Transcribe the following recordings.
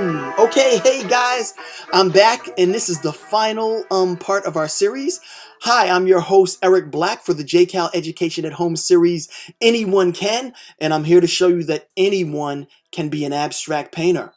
Okay, hey guys, I'm back, and this is the final part of our series. Hi, I'm your host Eric Black for the JCAL Education at Home series. Anyone can, and I'm here to show you that anyone can be an abstract painter.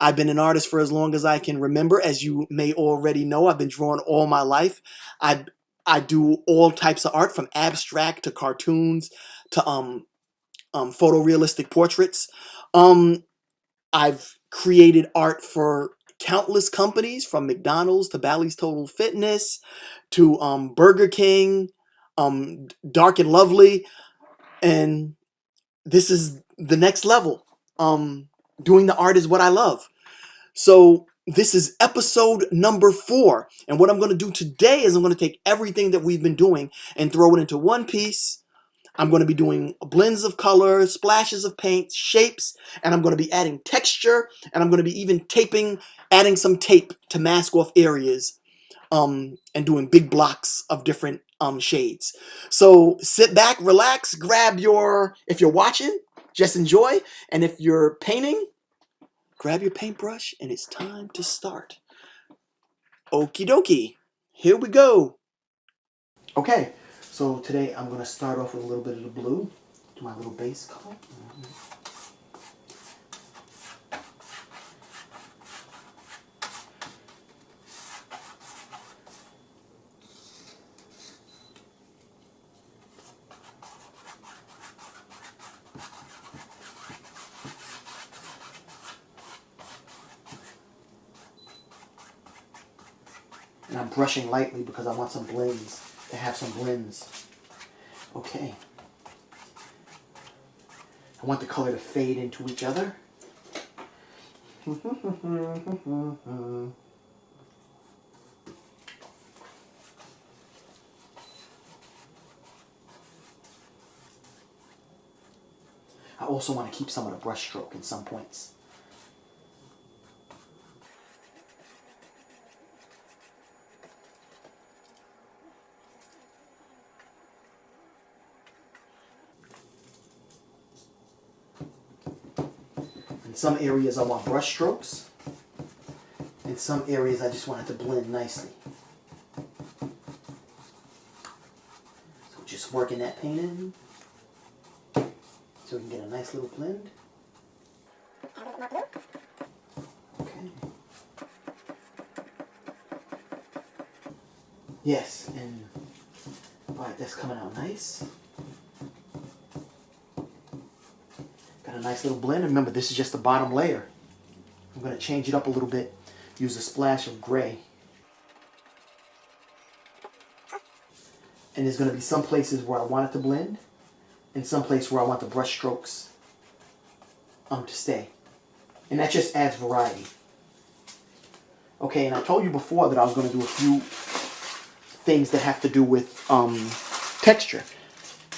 I've been an artist for as long as I can remember, as you may already know. I've been drawing all my life. I I do all types of art, from abstract to cartoons to photorealistic portraits. Um, I've created art for countless companies, from McDonald's to Bally's Total Fitness to Burger King, Dark and Lovely, and this is the next level. Doing the art is what I love. So this is episode number 4, and what I'm going to do today is I'm going to take everything that we've been doing and throw it into one piece. I'm going to be doing blends of color, splashes of paint, shapes, and I'm going to be adding texture, and I'm going to be even adding some tape to mask off areas, and doing big blocks of different shades. So sit back, relax, if you're watching, just enjoy, and if you're painting, grab your paintbrush, and it's time to start. Okie dokie, here we go. Okay, so today I'm going to start off with a little bit of the blue, do my little base color. And I'm brushing lightly because I want some blends, to have some blends. Okay. I want the color to fade into each other. I also want to keep some of the brush stroke in some points. In some areas I want brush strokes. In some areas I just want it to blend nicely. So just working that paint in so we can get a nice little blend. Okay. Yes, and alright, that's coming out nice. Got a nice little blend. Remember, this is just the bottom layer. I'm going to change it up a little bit. Use a splash of gray. And there's going to be some places where I want it to blend, and some place where I want the brush strokes to stay. And that just adds variety. Okay, and I told you before that I was going to do a few things that have to do with texture.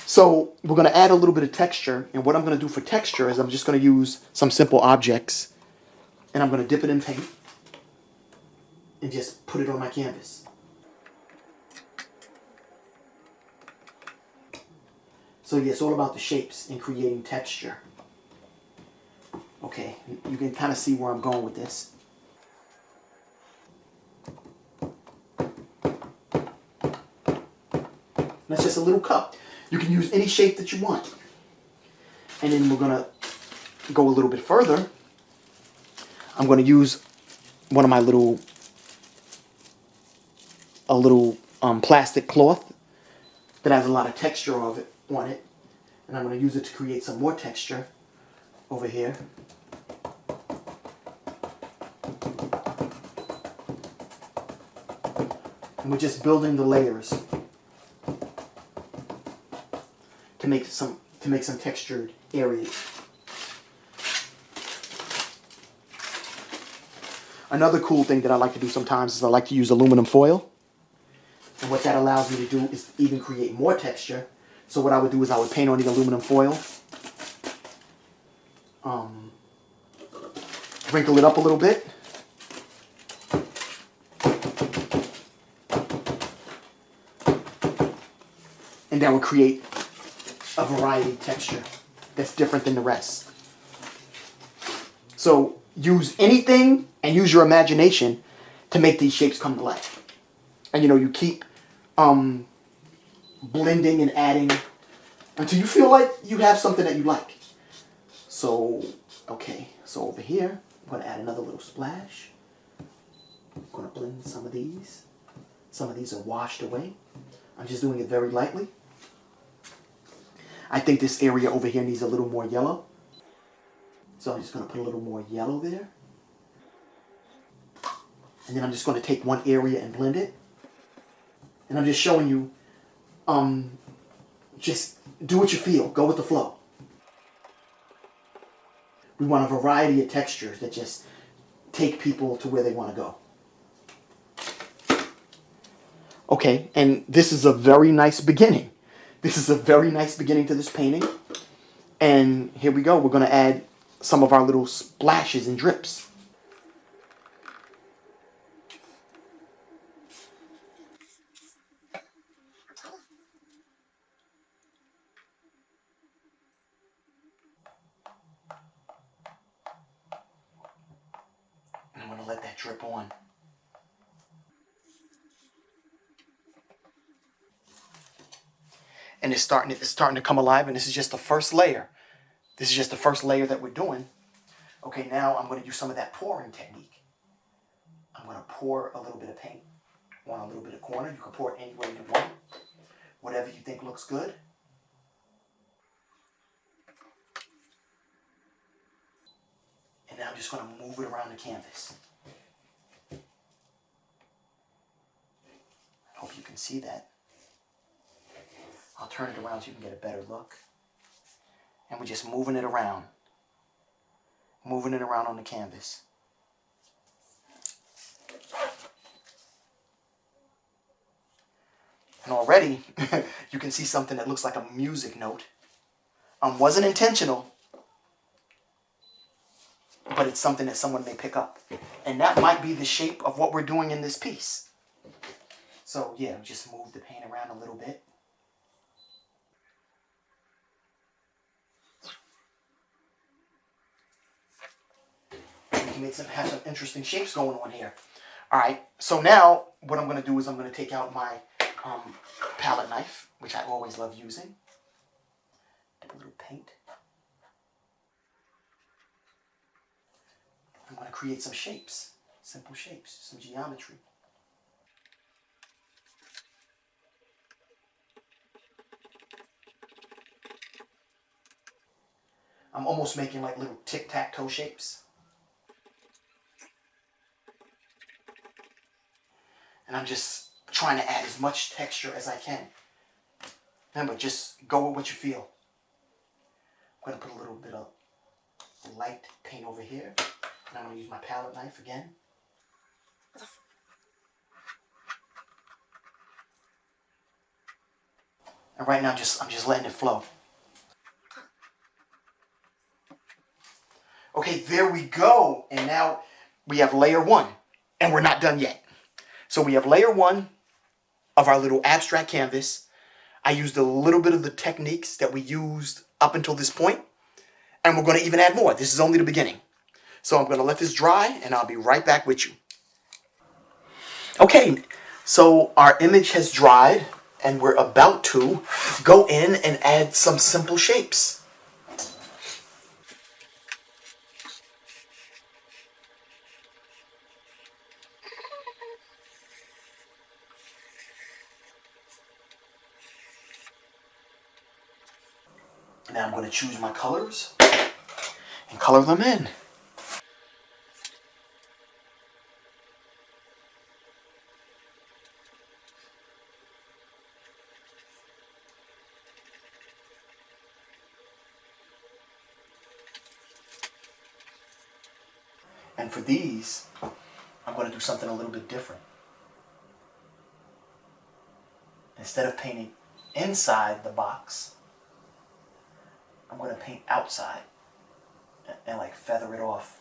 So we're going to add a little bit of texture, and what I'm going to do for texture is I'm just going to use some simple objects, and I'm going to dip it in paint and just put it on my canvas. So yeah, it's all about the shapes and creating texture. Okay, you can kind of see where I'm going with this. That's just a little cup. You can use any shape that you want. And then we're going to go a little bit further. I'm going to use one of my little plastic cloth that has a lot of texture on it. And I'm going to use it to create some more texture over here. And we're just building the layers to make some textured areas. Another cool thing that I like to do sometimes is I like to use aluminum foil. And what that allows me to do is even create more texture. So what I would do is I would paint on the aluminum foil, wrinkle it up a little bit, and that would create a variety of texture that's different than the rest. So use anything and use your imagination to make these shapes come to life. And you keep blending and adding until you feel like you have something that you like. So, okay, so over here, I'm going to add another little splash. I'm going to blend some of these. Some of these are washed away. I'm just doing it very lightly. I think this area over here needs a little more yellow. So I'm just going to put a little more yellow there. And then I'm just going to take one area and blend it. And I'm just showing you, just do what you feel. Go with the flow. We want a variety of textures that just take people to where they want to go. Okay, and this is a very nice beginning. This is a very nice beginning to this painting. And here we go. We're going to add some of our little splashes and drips. And I'm going to let that drip on. And it's starting to come alive, and this is just the first layer. This is just the first layer that we're doing. Okay, now I'm going to use some of that pouring technique. I'm going to pour a little bit of paint on a little bit of corner. You can pour it any way you want. Whatever you think looks good. And now I'm just going to move it around the canvas. I hope you can see that. I'll turn it around so you can get a better look. And we're just moving it around. Moving it around on the canvas. And already, you can see something that looks like a music note. Wasn't intentional, but it's something that someone may pick up. And that might be the shape of what we're doing in this piece. So yeah, just move the paint around a little bit. We can have some interesting shapes going on here. All right, so now what I'm going to do is I'm going to take out my palette knife, which I always love using. Dip a little paint. I'm going to create some shapes, simple shapes, some geometry. I'm almost making like little tic-tac-toe shapes. And I'm just trying to add as much texture as I can. Remember, just go with what you feel. I'm going to put a little bit of light paint over here. And I'm going to use my palette knife again. And right now, I'm just letting it flow. Okay, there we go. And now we have layer one. And we're not done yet. So we have layer one of our little abstract canvas. I used a little bit of the techniques that we used up until this point. And we're going to even add more. This is only the beginning. So I'm going to let this dry, and I'll be right back with you. Okay, so our image has dried, and we're about to go in and add some simple shapes. Now I'm going to choose my colors and color them in. And for these, I'm going to do something a little bit different. Instead of painting inside the box, I'm going to paint outside and like feather it off.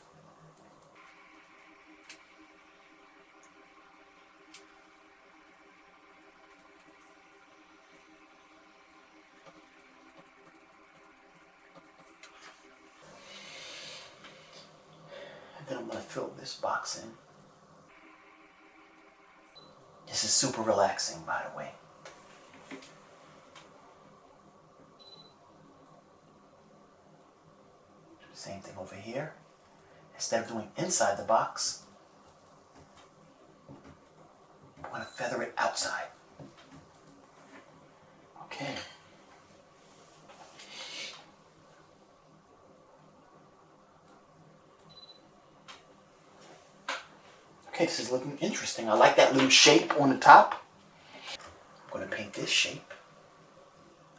fill this box in. This is super relaxing, by the way. Do the same thing over here. Instead of doing inside the box, I'm going to feather it outside. Okay. Okay, this is looking interesting. I like that little shape on the top. I'm going to paint this shape.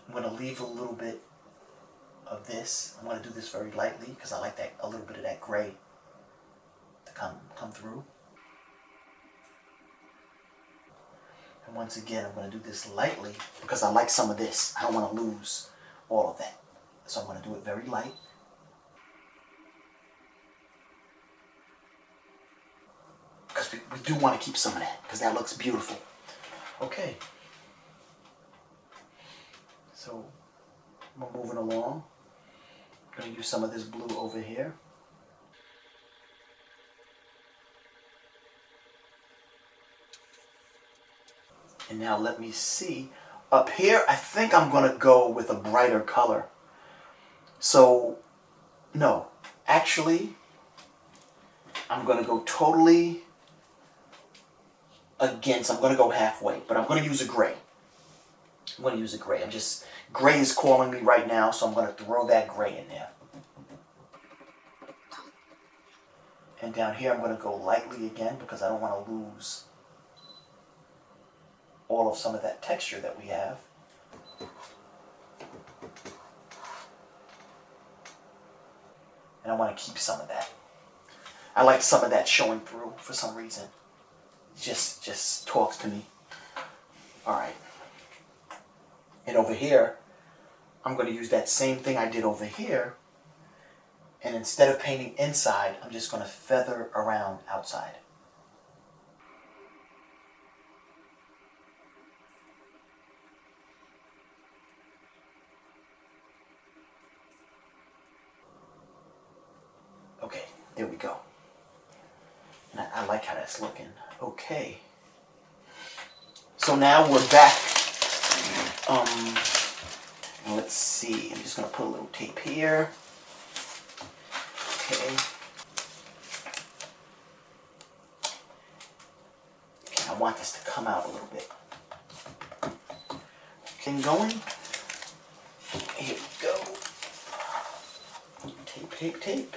I'm going to leave a little bit of this. I'm going to do this very lightly because I like that a little bit of that gray to come through. And once again, I'm going to do this lightly because I like some of this. I don't want to lose all of that. So I'm going to do it very light. Because we do want to keep some of that because that looks beautiful. Okay. So we're moving along. I'm going to use some of this blue over here. And now let me see. Up here, I think I'm going to go with a brighter color. So, no. Actually, I'm going to go totally against. I'm going to go halfway. But I'm going to use a gray. I'm going to use a gray. Gray is calling me right now, so I'm going to throw that gray in there. And down here, I'm going to go lightly again because I don't want to lose all of some of that texture that we have. And I want to keep some of that. I like some of that showing through for some reason. It just talks to me. All right. And over here, I'm going to use that same thing I did over here. And instead of painting inside, I'm just going to feather around outside. Okay, there we go. And I like how that's looking. Okay. So now we're back. Let's see. I'm just going to put a little tape here. Okay. Okay, I want this to come out a little bit. Okay, going. Here we go. Tape, tape, tape.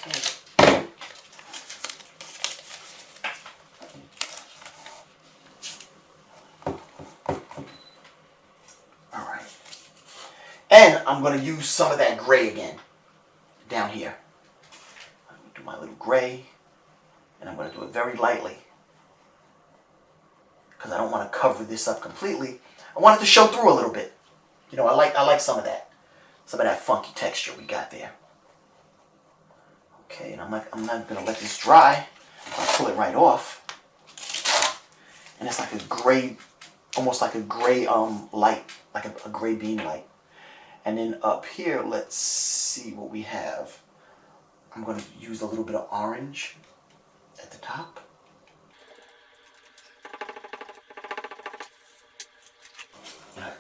Okay. All right. And I'm going to use some of that gray again down here. I'm going to do my little gray, and I'm going to do it very lightly because I don't want to cover this up completely. I want it to show through a little bit. You know, I like some of that funky texture we got there. Okay, and I'm not going to let this dry. I'll pull it right off. And it's like a gray, almost like a gray light, like a gray beam light. And then up here, let's see what we have. I'm going to use a little bit of orange at the top.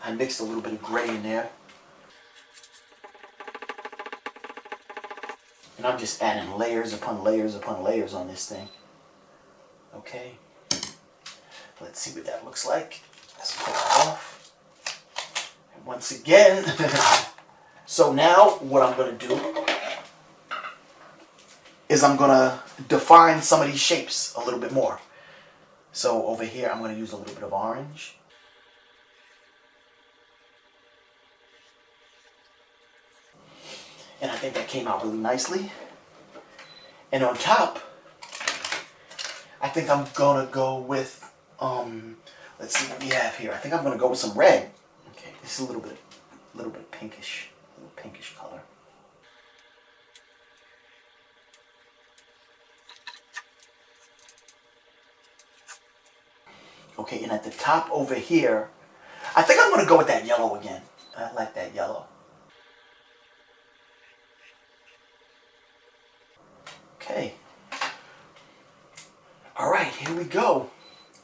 I mixed a little bit of gray in there. And I'm just adding layers upon layers upon layers on this thing. Okay. Let's see what that looks like. Let's pull it off. And once again, so now what I'm going to do is I'm going to define some of these shapes a little bit more. So over here, I'm going to use a little bit of orange. And I think that came out really nicely. And on top, I think I'm going to go with, let's see what we have here. I think I'm going to go with some red. Okay, this is a little bit pinkish, a little pinkish color. Okay, and at the top over here, I think I'm going to go with that yellow again. I like that yellow. Okay. Here we go.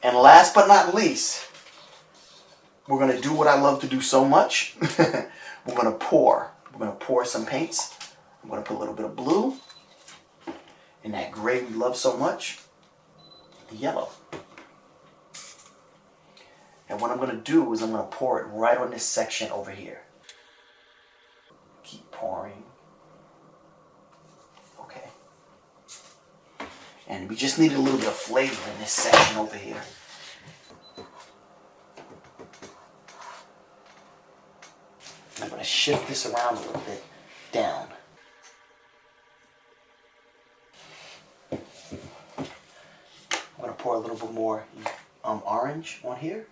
And last but not least, we're going to do what I love to do so much. We're going to pour. We're going to pour some paints. I'm going to put a little bit of blue and that gray we love so much, the yellow. And what I'm going to do is I'm going to pour it right on this section over here. Keep pouring. Okay. And we just needed a little bit of flavor in this section over here. I'm going to shift this around a little bit down. I'm going to pour a little bit more orange on here.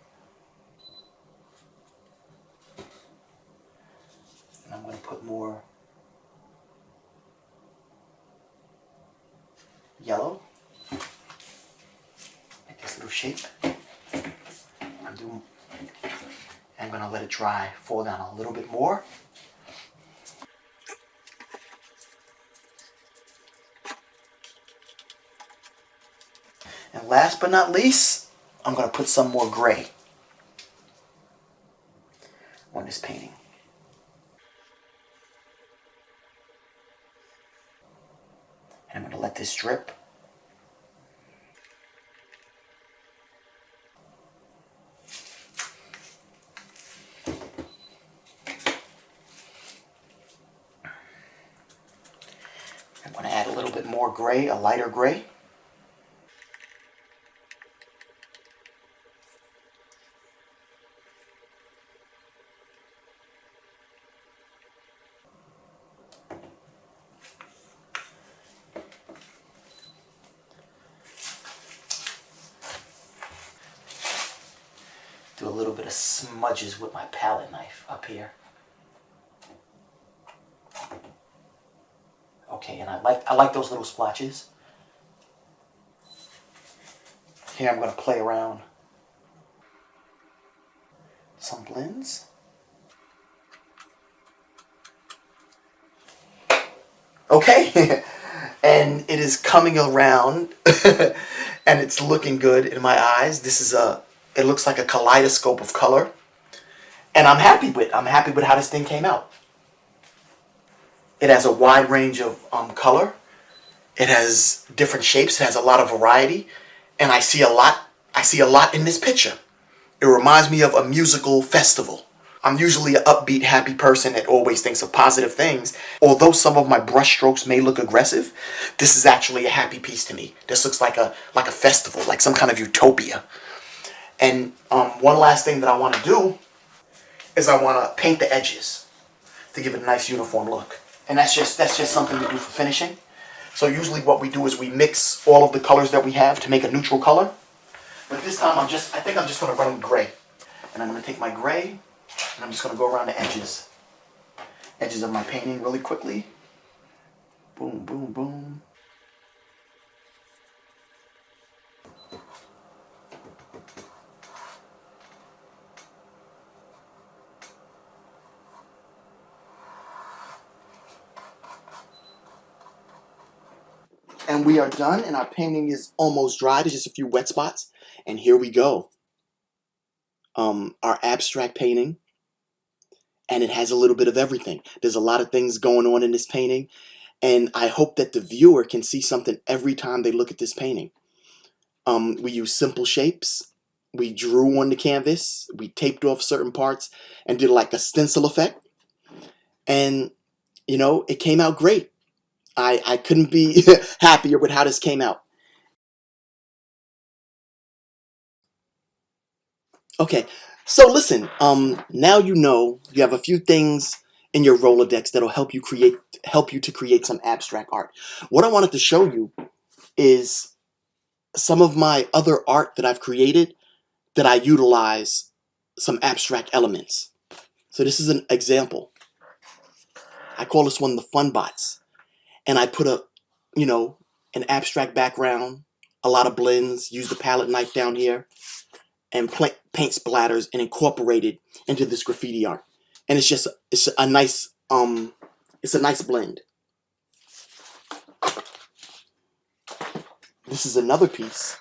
And I'm going to put more yellow. Make this little shape. I'm going to let it dry, fall down a little bit more. And last but not least, I'm going to put some more gray on this painting. And I'm going to let this drip. I'm going to add a little bit more gray, a lighter gray. Do a little bit of smudges with my palette knife up here. Okay, and I like those little splotches. Here I'm going to play around some blends. Okay, and it is coming around and it's looking good in my eyes. It looks like a kaleidoscope of color. And I'm happy with how this thing came out. It has a wide range of color. It has different shapes. It has a lot of variety. And I see a lot in this picture. It reminds me of a musical festival. I'm usually an upbeat, happy person that always thinks of positive things. Although some of my brush strokes may look aggressive, this is actually a happy piece to me. This looks like a festival, like some kind of utopia. And one last thing that I want to do is I want to paint the edges to give it a nice uniform look. And that's just something to do for finishing. So usually what we do is we mix all of the colors that we have to make a neutral color. But this time I think I'm just going to run with gray. And I'm going to take my gray and I'm just going to go around the edges of my painting really quickly. Boom, boom, boom. And we are done, and our painting is almost dry. There's just a few wet spots. And here we go. Our abstract painting. And it has a little bit of everything. There's a lot of things going on in this painting. And I hope that the viewer can see something every time they look at this painting. We use simple shapes. We drew on the canvas. We taped off certain parts and did like a stencil effect. And, you know, it came out great. I couldn't be happier with how this came out. Okay, so listen, now you know you have a few things in your Rolodex that'll help you to create some abstract art. What I wanted to show you is some of my other art that I've created that I utilize some abstract elements. So this is an example. I call this one the Fun Bots. And I put an abstract background, a lot of blends, use the palette knife down here, and paint splatters and incorporate it into this graffiti art. And it's a nice blend. This is another piece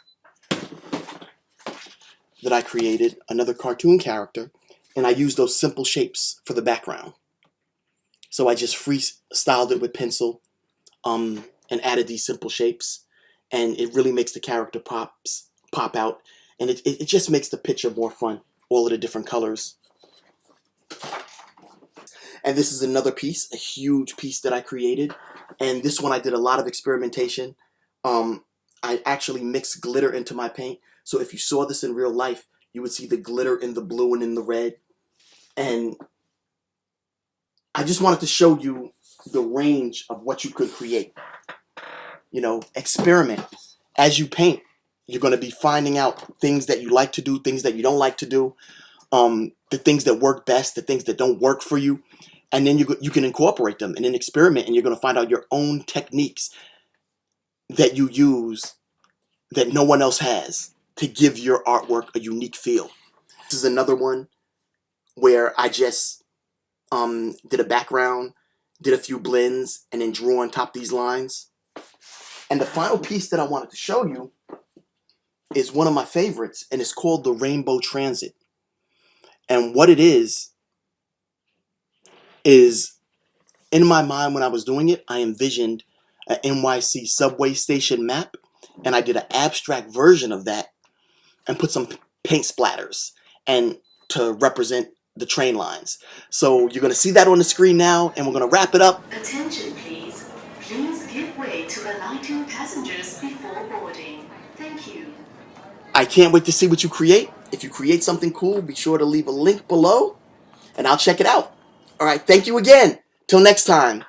that I created, another cartoon character, and I used those simple shapes for the background. So I just freestyled it with pencil, and added these simple shapes, and it really makes the character pop out, and it just makes the picture more fun. All of the different colors. And this is another piece, a huge piece that I created, and this one I did a lot of experimentation. I actually mixed glitter into my paint, so if you saw this in real life, you would see the glitter in the blue and in the red. And I just wanted to show you the range of what you could create. You know, experiment. As you paint, you're going to be finding out things that you like to do, things that you don't like to do, the things that work best, the things that don't work for you. And then you can incorporate them and then experiment, and you're going to find out your own techniques that you use that no one else has to give your artwork a unique feel. This is another one where I just did a background, did a few blends, and then drew on top these lines. And the final piece that I wanted to show you is one of my favorites, and it's called the Rainbow Transit. And what it is in my mind when I was doing it, I envisioned a NYC subway station map, and I did an abstract version of that and put some paint splatters and to represent the train lines. So you're going to see that on the screen now, and we're going to wrap it up. Attention please. Please give way to alighting passengers before boarding. Thank you. I can't wait to see what you create. If you create something cool, be sure to leave a link below, and I'll check it out. All right, thank you again. Till next time.